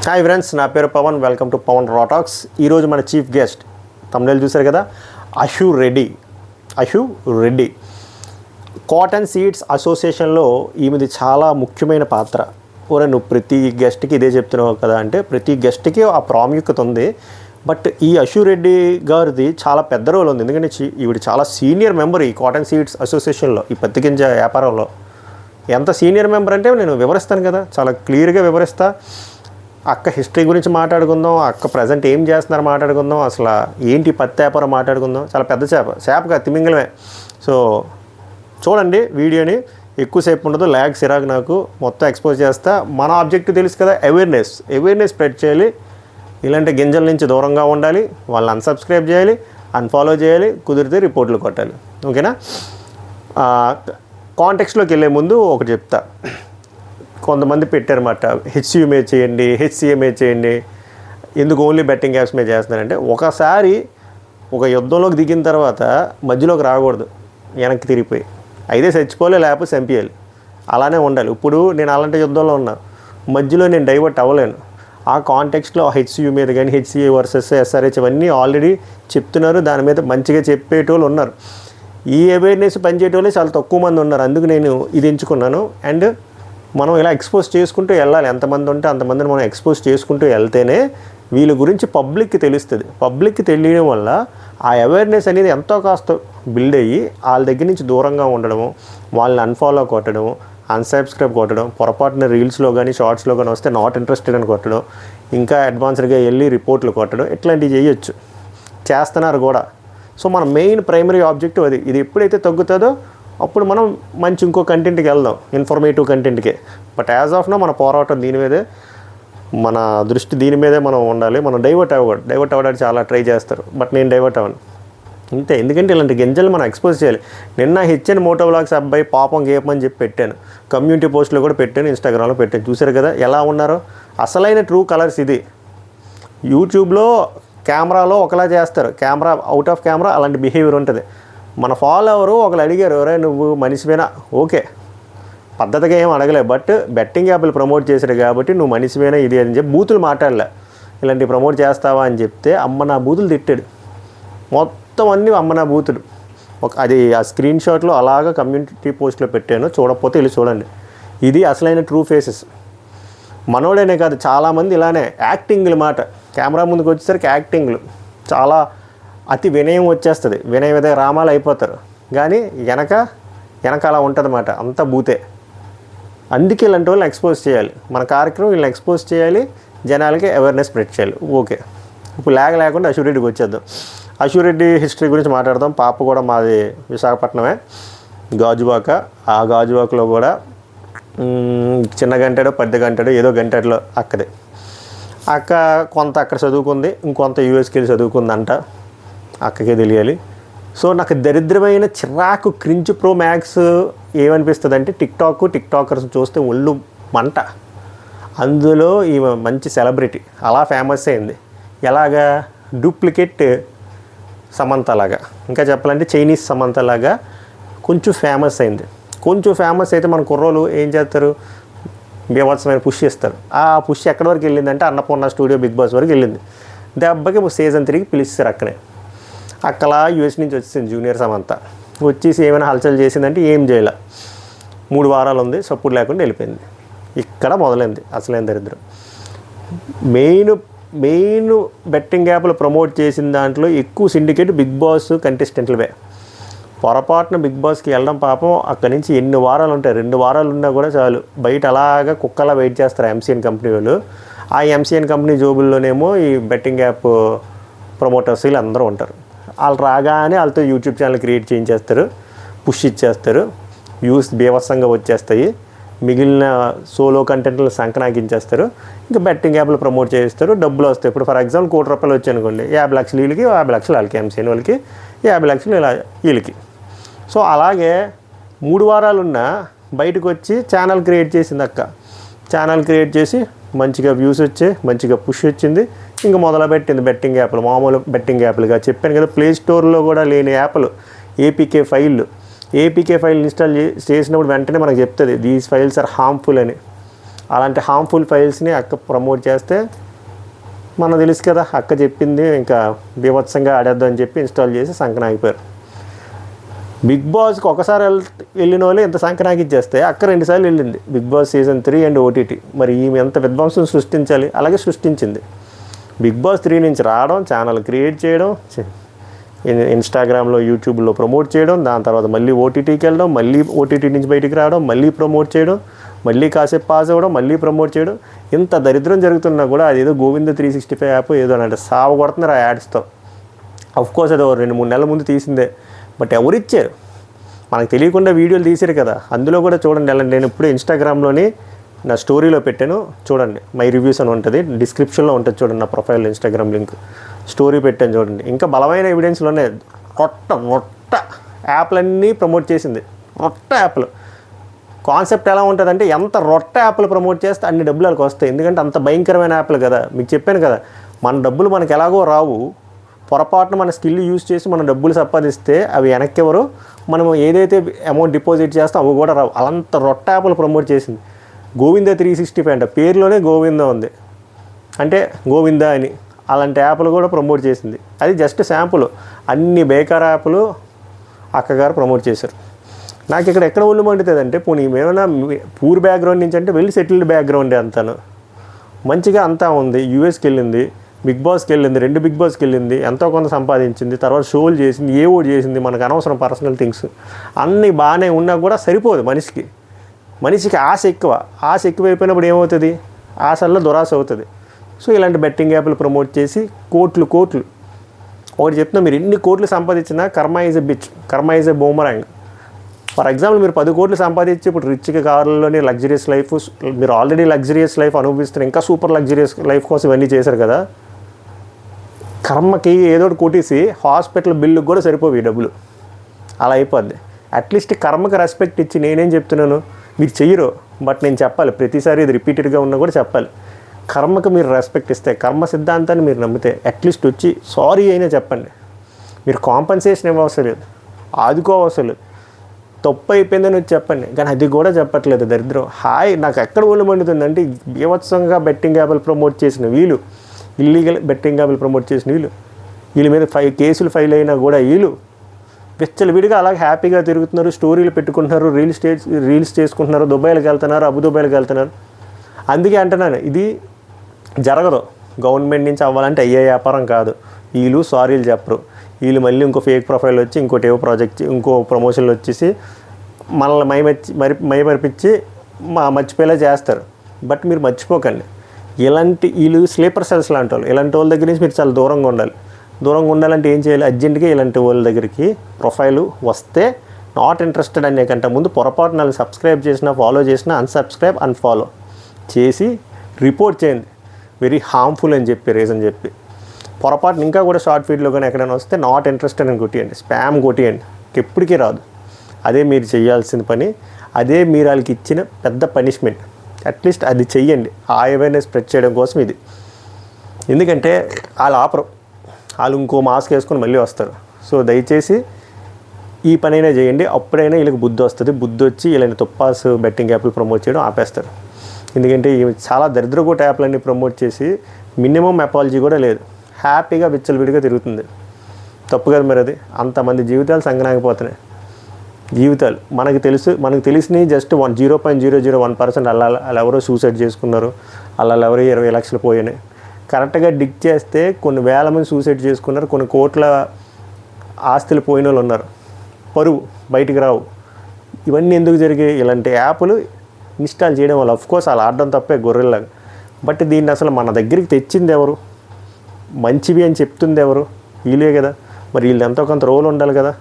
Hi friends, నా పేరు Pawan. Welcome to Pawan రా టాక్స్. ఈరోజు మన చీఫ్ గెస్ట్ తమిళ చూశారు కదా, అశు రెడ్డి కాటన్ సీడ్స్ అసోసియేషన్లో ఈమెది చాలా ముఖ్యమైన పాత్ర. ఓరే, నువ్వు ప్రతి గెస్ట్కి ఇదే చెప్తున్నావు కదా అంటే, ప్రతి గెస్ట్కి ఆ ప్రాముఖ్యత ఉంది. బట్ ఈ అశు రెడ్డి గారిది చాలా పెద్ద రోల్ ఉంది. ఎందుకంటే ఈవిడ చాలా సీనియర్ మెంబర్ ఈ కాటన్ సీడ్స్ అసోసియేషన్లో, ఈ పత్తి గింజ వ్యాపారంలో. ఎంత సీనియర్ మెంబర్ అంటే నేను వివరిస్తాను కదా, చాలా క్లియర్గా వివరిస్తా. అక్క హిస్టరీ గురించి మాట్లాడుకుందాం, అక్క ప్రజెంట్ ఏం చేస్తున్నారు మాట్లాడుకుందాం, అసలు ఏంటి పత్తి వ్యాపారం మాట్లాడుకుందాం. చాలా పెద్ద చేపగా తిమింగలమే. సో చూడండి వీడియోని, ఎక్కువసేపు ఉండదు, ల్యాగ్ సిరాగ్ నాకు మొత్తం ఎక్స్పోజ్ చేస్తా. మన ఆబ్జెక్టివ్ తెలుసు కదా, అవేర్నెస్ స్ప్రెడ్ చేయాలి. ఇలాంటి గింజల నుంచి దూరంగా ఉండాలి, వాళ్ళని అన్సబ్స్క్రైబ్ చేయాలి, అన్ఫాలో చేయాలి, కుదిరితే రిపోర్ట్లు కొట్టాలి. ఓకేనా? కాంటెక్స్ట్లోకి వెళ్ళే ముందు ఒకటి చెప్తా. కొంతమంది పెట్టారన్నమాట, హెచ్సిఎంఏ చేయండి, ఎందుకు ఓన్లీ బెట్టింగ్ యాప్స్ మీద చేస్తున్నారంటే, ఒకసారి ఒక యుద్ధంలోకి దిగిన తర్వాత మధ్యలోకి రాకూడదు, వెనక్కి తిరిగిపోయి అయితే చచ్చిపోలే, లేకపోతే చంపేయాలి. అలానే ఉండాలి. ఇప్పుడు నేను అలాంటి యుద్ధంలో ఉన్నా, మధ్యలో నేను డైవర్ట్ అవ్వలేను. ఆ కాంటెక్స్ట్లో హెచ్సియు మీద కానీ, హెచ్సిఏ వర్సెస్ ఎస్ఆర్హెచ్ అవన్నీ ఆల్రెడీ చెప్తున్నారు, దాని మీద మంచిగా చెప్పేటోళ్ళు ఉన్నారు. ఈ అవేర్నెస్ పనిచేయటోళ్ళే చాలా తక్కువ మంది ఉన్నారు. అందుకు నేను ఇది ఎంచుకున్నాను. అండ్ మనం ఇలా ఎక్స్పోజ్ చేసుకుంటూ వెళ్ళాలి. ఎంతమంది ఉంటే అంతమందిని మనం ఎక్స్పోజ్ చేసుకుంటూ వెళ్తేనే వీళ్ళ గురించి పబ్లిక్కి తెలుస్తుంది. పబ్లిక్కి తెలియడం వల్ల ఆ అవేర్నెస్ అనేది ఎంతో కాస్త బిల్డ్ అయ్యి వాళ్ళ దగ్గర నుంచి దూరంగా ఉండడము, వాళ్ళని అన్ఫాలో కొట్టడము, అన్సబ్స్క్రైబ్ కొట్టడం, పొరపాటున రీల్స్లో కానీ షార్ట్స్లో కానీ వస్తే నాట్ ఇంట్రెస్టెడ్ అని కొట్టడం, ఇంకా అడ్వాన్స్డ్గా వెళ్ళి రిపోర్ట్లు కొట్టడం, ఇట్లాంటివి చేయొచ్చు, చేస్తున్నారు కూడా. సో మన మెయిన్ ప్రైమరీ ఆబ్జెక్టివ్ అది. ఇది ఎప్పుడైతే తగ్గుతుందో అప్పుడు మనం మంచి ఇంకో కంటెంట్కి వెళ్దాం, ఇన్ఫర్మేటివ్ కంటెంట్కే. బట్ యాజ్ ఆఫ్ నో మన పోరాటం దీని మీదే, మన దృష్టి దీని మీదే మనం ఉండాలి. మనం డైవర్ట్ అవ్వడానికి చాలా ట్రై చేస్తారు, బట్ నేను డైవర్ట్ అవ్వను అంతే. ఎందుకంటే ఇలాంటి గింజలు మనం ఎక్స్పోజ్ చేయాలి. నిన్న హెచ్ఎన్ మోటో వ్లాగ్స్ అబ్బాయి పాపం గేపమని చెప్పి పెట్టాను, కమ్యూనిటీ పోస్ట్లో కూడా పెట్టాను, ఇన్స్టాగ్రామ్లో పెట్టాను. చూసారు కదా ఎలా ఉన్నారో. అసలైన ట్రూ కలర్స్ ఇది. యూట్యూబ్లో కెమెరాలో ఒకలా చేస్తారు, కెమెరా అవుట్ ఆఫ్ కెమెరా అలాంటి బిహేవియర్ ఉంటుంది. మన ఫాలోవరు ఒకరు అడిగారు, ఎవరే నువ్వు మనిషివేనా? ఓకే, పద్ధతిగా ఏం అడగలే, బట్ బెట్టింగ్ యాప్లు ప్రమోట్ చేశారు కాబట్టి నువ్వు మనిషివేనా ఇది అని చెప్పి బూతులు మాట్లాడలే. ఇలాంటివి ప్రమోట్ చేస్తావా అని చెప్తే అమ్మ నా బూతులు తిట్టాడు. మొత్తం అన్నీ అమ్మ నా బూతులు. అది ఆ స్క్రీన్ షాట్లో అలాగా కమ్యూనిటీ పోస్ట్లో పెట్టాను, చూడకపోతే వెళ్ళి చూడండి. ఇది అసలైన ట్రూ ఫేసెస్. మనోడేనే కాదు, చాలామంది ఇలానే యాక్టింగ్లు మాట. కెమెరా ముందుకు వచ్చేసరికి యాక్టింగ్లు, చాలా అతి వినయం వచ్చేస్తుంది, వినయ విధయ రామాలు అయిపోతారు. కానీ వెనక అలా ఉంటుంది అన్నమాట, అంతా బూతే. అందుకే ఇలాంటి వాళ్ళని ఎక్స్పోజ్ చేయాలి. మన కార్యక్రమం వీళ్ళని ఎక్స్పోజ్ చేయాలి, జనాలకి అవేర్నెస్ స్ప్రెడ్ చేయాలి. ఓకే, ఇప్పుడు లేకుండా అశు రెడ్డికి వచ్చేద్దాం. అశు రెడ్డి హిస్టరీ గురించి మాట్లాడదాం. పాప కూడా మాది విశాఖపట్నమే, గాజువాక. ఆ గాజువాకలో కూడా చిన్న గంటాడో పెద్ద గంటాడో ఏదో గంటాడలో అక్కడే. అక్క కొంత అక్కడ చదువుకుంది, ఇంకొంత యూఎస్కి వెళ్ళి చదువుకుందంట, అక్కకే తెలియాలి. సో నాకు దరిద్రమైన చిరాకు క్రింజ్ ప్రో మ్యాక్స్ ఏమనిపిస్తుంది అంటే, టిక్టాకర్స్ చూస్తే ఒళ్ళు మంట. అందులో ఈమె మంచి సెలబ్రిటీ, అలా ఫేమస్ అయింది. ఎలాగా? డూప్లికేట్ సమంతలాగా, ఇంకా చెప్పాలంటే చైనీస్ సమంతలాగా కొంచెం ఫేమస్ అయింది. కొంచెం ఫేమస్ అయితే మన కుర్రోలు ఏం చేస్తారు, బీభత్సమైన పుష్ ఇస్తారు. ఆ పుష్ ఎక్కడి వరకు వెళ్ళిందంటే అన్నపూర్ణ స్టూడియో బిగ్ బాస్ వరకు వెళ్ళింది. దెబ్బకి సీజన్ 3కి పిలిస్తారు. అక్కడే అక్కలా యూఎస్ నుంచి వచ్చింది జూనియర్ సమంత. వచ్చేసి ఏమైనా హల్చల్ చేసిందంటే ఏం చేయాల. 3 వారాలు ఉంది, సపోర్ట్ లేకుండా వెళ్ళిపోయింది. ఇక్కడ మొదలైంది అసలైన దరిద్రం. మెయిన్ బెట్టింగ్ యాప్లు ప్రమోట్ చేసిన దాంట్లో ఎక్కువ సిండికేట్ బిగ్ బాస్ కంటెస్టెంట్లవే. పొరపాటున బిగ్ బాస్కి వెళ్ళడం పాపం. అక్కడి నుంచి ఎన్ని వారాలు ఉంటాయి, 2 వారాలు ఉన్నా కూడా చాలు, బయట అలాగా కుక్కలా వెయిట్ చేస్తారు ఎంసీఎన్ కంపెనీ వాళ్ళు. ఆ ఎంసీఎన్ కంపెనీ జోబుల్లోనేమో ఈ బెట్టింగ్ యాప్ ప్రమోటర్స్ వీళ్ళు అందరూ ఉంటారు. వాళ్ళు రాగానే వాళ్ళతో యూట్యూబ్ ఛానల్ క్రియేట్ చేయించేస్తారు, పుష్ ఇచ్చేస్తారు, వ్యూస్ బీభత్సంగా వచ్చేస్తాయి. మిగిలిన సోలో కంటెంట్లు సంకనాకించేస్తారు. ఇంకా బెట్టింగ్ యాప్లు ప్రమోట్ చేస్తారు, డబ్బులు వస్తాయి. ఇప్పుడు ఫర్ ఎగ్జాంపుల్ ₹1,00,000 వచ్చాయి అనుకోండి, 50 లక్షలు వీళ్ళకి, 50 లక్షలు వాళ్ళకి, ఎంసీఎన్ వాళ్ళకి, 50 లక్షలు ఇలా వీళ్ళకి. సో అలాగే 3 వారాలున్నా బయటకు వచ్చి ఛానల్ క్రియేట్ చేసింది అక్క. ఛానల్ క్రియేట్ చేసి మంచిగా వ్యూస్ వచ్చాయి, మంచిగా పుష్ వచ్చింది. ఇంకా మొదలుపెట్టింది బెట్టింగ్ యాప్లు, మామూలు బెట్టింగ్ యాప్లుగా. చెప్పాను కదా, ప్లే స్టోర్లో కూడా లేని యాప్లు, ఏపీకే ఫైల్ ఇన్స్టాల్ చేసినప్పుడు వెంటనే మనకు చెప్తుంది దీస్ ఫైల్స్ ఆర్ హార్మ్ఫుల్ అని. అలాంటి హార్మ్ఫుల్ ఫైల్స్ని అక్క ప్రమోట్ చేస్తే మనకు తెలుసు కదా, అక్క చెప్పింది ఇంకా బీభత్సంగా ఆడేద్దాం అని చెప్పి ఇన్స్టాల్ చేసి సంకనాగిపోయారు. బిగ్ బాస్కి ఒకసారి వెళ్ళిన వాళ్ళు ఇంత సంకనాగిచ్చేస్తే అక్క 2 సార్లు వెళ్ళింది Bigg Boss season 3 and OTT. మరి ఈమె ఎంత విధ్వంసం సృష్టించాలి, అలాగే సృష్టించింది. బిగ్ బాస్ 3 నుంచి రావడం, ఛానల్ క్రియేట్ చేయడం, ఇన్స్టాగ్రామ్లో యూట్యూబ్లో ప్రమోట్ చేయడం, దాని తర్వాత మళ్ళీ ఓటీటీకి వెళ్ళడం, మళ్ళీ ఓటీటీ నుంచి బయటికి రావడం, మళ్ళీ ప్రమోట్ చేయడం, మళ్ళీ కాసేపు పాస్ అవ్వడం, మళ్ళీ ప్రమోట్ చేయడం. ఇంత దరిద్రం జరుగుతున్నా కూడా అదేదో గోవింద 365 యాప్ ఏదో అంటే సాగు కొడుతున్నారు ఆ యాడ్స్తో. అఫ్కోర్స్ అది 2-3 నెలల ముందు తీసిందే, బట్ ఎవరిచ్చారు మనకు తెలియకుండా వీడియోలు తీసారు కదా. అందులో కూడా చూడండి, అలా నేను ఇప్పుడు ఇన్స్టాగ్రామ్లోని నా స్టోరీలో పెట్టాను చూడండి, మై రివ్యూస్ అని ఉంటుంది, డిస్క్రిప్షన్లో ఉంటుంది చూడండి, నా ప్రొఫైల్ ఇన్స్టాగ్రామ్ లింక్ స్టోరీ పెట్టాను చూడండి. ఇంకా బలమైన ఎవిడెన్స్లోనే రొట్ట యాప్లన్నీ ప్రమోట్ చేసింది. రొట్ట యాప్లు కాన్సెప్ట్ ఎలా ఉంటుందంటే, ఎంత రొట్ట యాప్లు ప్రమోట్ చేస్తే అన్ని డబ్బులు వాళ్ళకి వస్తాయి. ఎందుకంటే అంత భయంకరమైన యాప్లు కదా. మీకు చెప్పాను కదా, మన డబ్బులు మనకు ఎలాగో రావు, పొరపాటున మన స్కిల్ యూజ్ చేసి మన డబ్బులు సంపాదిస్తే అవి వెనక్కి ఎవరు, మనం ఏదైతే అమౌంట్ డిపాజిట్ చేస్తాం అవి కూడా రావు. అలాంత రొట్ట యాప్లు ప్రమోట్ చేసింది. గోవింద 365 అంట, పేరులోనే గోవింద ఉంది అంటే గోవింద అని. అలాంటి యాప్లు కూడా ప్రమోట్ చేసింది. అది జస్ట్ శాంపుల్. అన్ని బేకార్ యాప్లు అక్కగారు ప్రమోట్ చేశారు. నాకు ఇక్కడ ఎక్కడ ఒళ్ళు మండుతుంది అంటే, పోనీ ఏమైనా పూర్ బ్యాక్గ్రౌండ్ నుంచి అంటే వెళ్ళి సెటిల్డ్ బ్యాక్గ్రౌండే అంతాను మంచిగా అంతా ఉంది. యూఎస్కి వెళ్ళింది, బిగ్ బాస్కి వెళ్ళింది, 2 బిగ్ బాస్కి వెళ్ళింది, ఎంతో కొంత సంపాదించింది, తర్వాత షోలు చేసింది, ఏ ఓడి చేసింది, మనకు అనవసరం పర్సనల్ థింగ్స్ అన్నీ బాగానే ఉన్నా కూడా సరిపోదు. మనిషికి ఆశ ఎక్కువైపోయినప్పుడు ఏమవుతుంది, ఆశల్లో దురాశ అవుతుంది. సో ఇలాంటి బెట్టింగ్ యాప్లు ప్రమోట్ చేసి కోట్లు ఒకటి చెప్తున్నా, మీరు ఎన్ని కోట్లు సంపాదించినా కర్మ ఈజ్ ఎ బిచ్, కర్మ is a boomerang. For example మీరు 10 కోట్లు సంపాదించి ఇప్పుడు రిచ్గా కార్లలోని లగ్జరియస్ లైఫ్, మీరు ఆల్రెడీ లగ్జరియస్ లైఫ్ అనుభవిస్తున్న ఇంకా సూపర్ లగ్జరియస్ లైఫ్ కోసం ఇవన్నీ చేశారు కదా, కర్మకి ఏదో ఒకటి కొట్టేసి హాస్పిటల్ బిల్లుకి కూడా సరిపోవు ఈ డబ్బులు. అలా అయిపోద్ది. అట్లీస్ట్ కర్మకి రెస్పెక్ట్ ఇచ్చి, నేనేం చెప్తున్నాను, మీరు చెయ్యరు బట్ నేను చెప్పాలి, ప్రతిసారి ఇది రిపీటెడ్గా ఉన్నా కూడా చెప్పాలి. కర్మకు మీరు రెస్పెక్ట్ ఇస్తే, కర్మ సిద్ధాంతాన్ని మీరు నమ్మితే అట్లీస్ట్ వచ్చి సారీ అయినా చెప్పండి. మీరు కాంపన్సేషన్ ఇవ్వవసరం లేదు, ఆదుకోవసరం లేదు, తప్పు అయిపోయిందని వచ్చి చెప్పండి. కానీ అది కూడా చెప్పట్లేదు దరిద్రం. నాకు ఎక్కడ ఒళ్ళు మండుతుందంటే, బీభత్సంగా బెట్టింగ్ యాప్లు ప్రమోట్ చేసిన వీళ్ళు, ఇల్లీగల్ బెట్టింగ్ యాప్లు ప్రమోట్ చేసిన వీళ్ళ మీద 5 కేసులు ఫైల్ అయినా కూడా వీళ్ళు విచ్చలవిడిగా అలాగే హ్యాపీగా తిరుగుతున్నారు, స్టోరీలు పెట్టుకుంటున్నారు, రీల్స్ చేసుకుంటున్నారు, దుబాయ్కి వెళ్తున్నారు, అబుదుబాయ్కి వెళ్తున్నారు. అందుకే అంటున్నాను, ఇది జరగదు. గవర్నమెంట్ నుంచి అవ్వాలంటే అయ్యే వ్యాపారం కాదు. వీళ్ళు సారీలు చెప్పరు, వీళ్ళు మళ్ళీ ఇంకో ఫేక్ ప్రొఫైల్ వచ్చి ఇంకోటి ఏవో ప్రాజెక్ట్ ఇంకో ప్రమోషన్లు వచ్చేసి మనల్ని మైమరిపించి మర్చిపోయేలా చేస్తారు. బట్ మీరు మర్చిపోకండి, వీళ్ళు స్లీపర్ సెల్స్ లాంటి వాళ్ళు, ఇలాంటి వాళ్ళ దగ్గర నుంచి మీరు చాలా దూరంగా ఉండాలి. దూరంగా ఉండాలంటే ఏం చేయాలి, అర్జెంటుగా ఇలాంటి వాళ్ళ దగ్గరికి ప్రొఫైలు వస్తే నాట్ ఇంట్రెస్టెడ్ అనే కంటే ముందు పొరపాటు నన్ను సబ్స్క్రైబ్ చేసినా, ఫాలో చేసినా అన్సబ్స్క్రైబ్, అన్ఫాలో చేసి రిపోర్ట్ చేయండి. వెరీ హార్మ్ఫుల్ అని చెప్పి రీజన్ చెప్పి, పొరపాటున ఇంకా కూడా షార్ట్ ఫీడ్లో కానీ ఎక్కడైనా వస్తే నాట్ ఇంట్రెస్టెడ్ అని కొట్టియండి, స్పామ్ కొట్టియండి, ఎప్పటికీ రాదు. అదే మీరు చేయాల్సిన పని, అదే మీరు వాళ్ళకి ఇచ్చిన పెద్ద పనిష్మెంట్. అట్లీస్ట్ అది చెయ్యండి, ఆ అవేర్నెస్ స్ప్రెడ్ చేయడం కోసం ఇది. ఎందుకంటే వాళ్ళు ఆపరు, వాళ్ళు ఇంకో మాస్క్ వేసుకొని మళ్ళీ వస్తారు. సో దయచేసి ఈ పనైనా చేయండి, అప్పుడైనా వీళ్ళకి బుద్ధి వస్తుంది. బుద్ధి వచ్చి ఇలాంటి తుప్పాస్ బెట్టింగ్ యాప్లు ప్రమోట్ చేయడం ఆపేస్తారు. ఎందుకంటే ఇవి చాలా దరిద్రగోట యాప్లన్నీ ప్రమోట్ చేసి మినిమం అపాలజీ కూడా లేదు, హ్యాపీగా విచ్చలవిడిగా తిరుగుతుంది. తప్పు కదా మరి అది. అంతమంది జీవితాలు సంగనాగిపోతున్నాయి. జీవితాలు మనకు తెలిసినవి జస్ట్ 0.001% అలా ఎవరో సూసైడ్ చేసుకున్నారు, అలా ఎవరో 20 లక్షలు పోయినాయి. కరెక్ట్గా డిక్ చేస్తే కొన్ని వేల మంది సూసైడ్ చేసుకున్నారు, కొన్ని కోట్ల ఆస్తులు పోయిన వాళ్ళు ఉన్నారు. పరువు బయటికి రావు. ఇవన్నీ ఎందుకు జరిగాయి? ఇలాంటి యాప్లు ఇన్స్టాల్ చేయడం వల్ల. అఫ్కోర్స్ అలా ఆడడం తప్పే గొర్రెల్లాగా. బట్ దీన్ని అసలు మన దగ్గరికి తెచ్చింది ఎవరు, మంచివి అని చెప్తుంది ఎవరు? వీళ్ళే కదా. మరి వీళ్ళు ఎంతో కొంత రోల్ ఉండాలి కదా.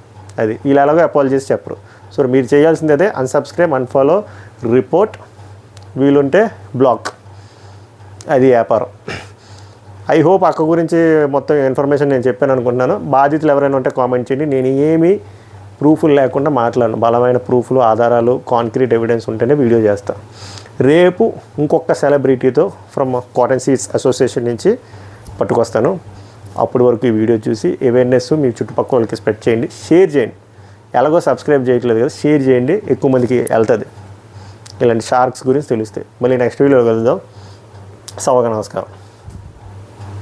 అది వీళ్ళు ఎలాగో అపాలజీస్ చెప్పరు. సో మీరు చేయాల్సింది అదే, అన్సబ్స్క్రైబ్, అన్ఫాలో, రిపోర్ట్, వీలుంటే బ్లాక్. అది వ్యాపారం. ఐ హోప్ అక్క గురించి మొత్తం ఇన్ఫర్మేషన్ నేను చెప్పాను అనుకుంటున్నాను. బాధితులు ఎవరైనా ఉంటే కామెంట్ చేయండి. నేను ఏమీ ప్రూఫ్లు లేకుండా మాట్లాడను. బలమైన ప్రూఫ్లు, ఆధారాలు, కాంక్రీట్ ఎవిడెన్స్ ఉంటేనే వీడియో చేస్తాను. రేపు ఇంకొక సెలబ్రిటీతో ఫ్రమ్ కాటన్ సీడ్స్ అసోసియేషన్ నుంచి పట్టుకొస్తాను. అప్పటి వరకు ఈ వీడియో చూసి అవేర్నెస్ మీ చుట్టుపక్కల వాళ్ళకి స్ప్రెడ్ చేయండి, షేర్ చేయండి. ఎలాగో సబ్స్క్రైబ్ చేయట్లేదు కదా, షేర్ చేయండి, ఎక్కువ మందికి వెళ్తుంది. ఇలాంటి షార్క్స్ గురించి తెలుస్తాయి. మళ్ళీ నెక్స్ట్ వీడియోలో కలుద్దాం. సవగా నమస్కారం.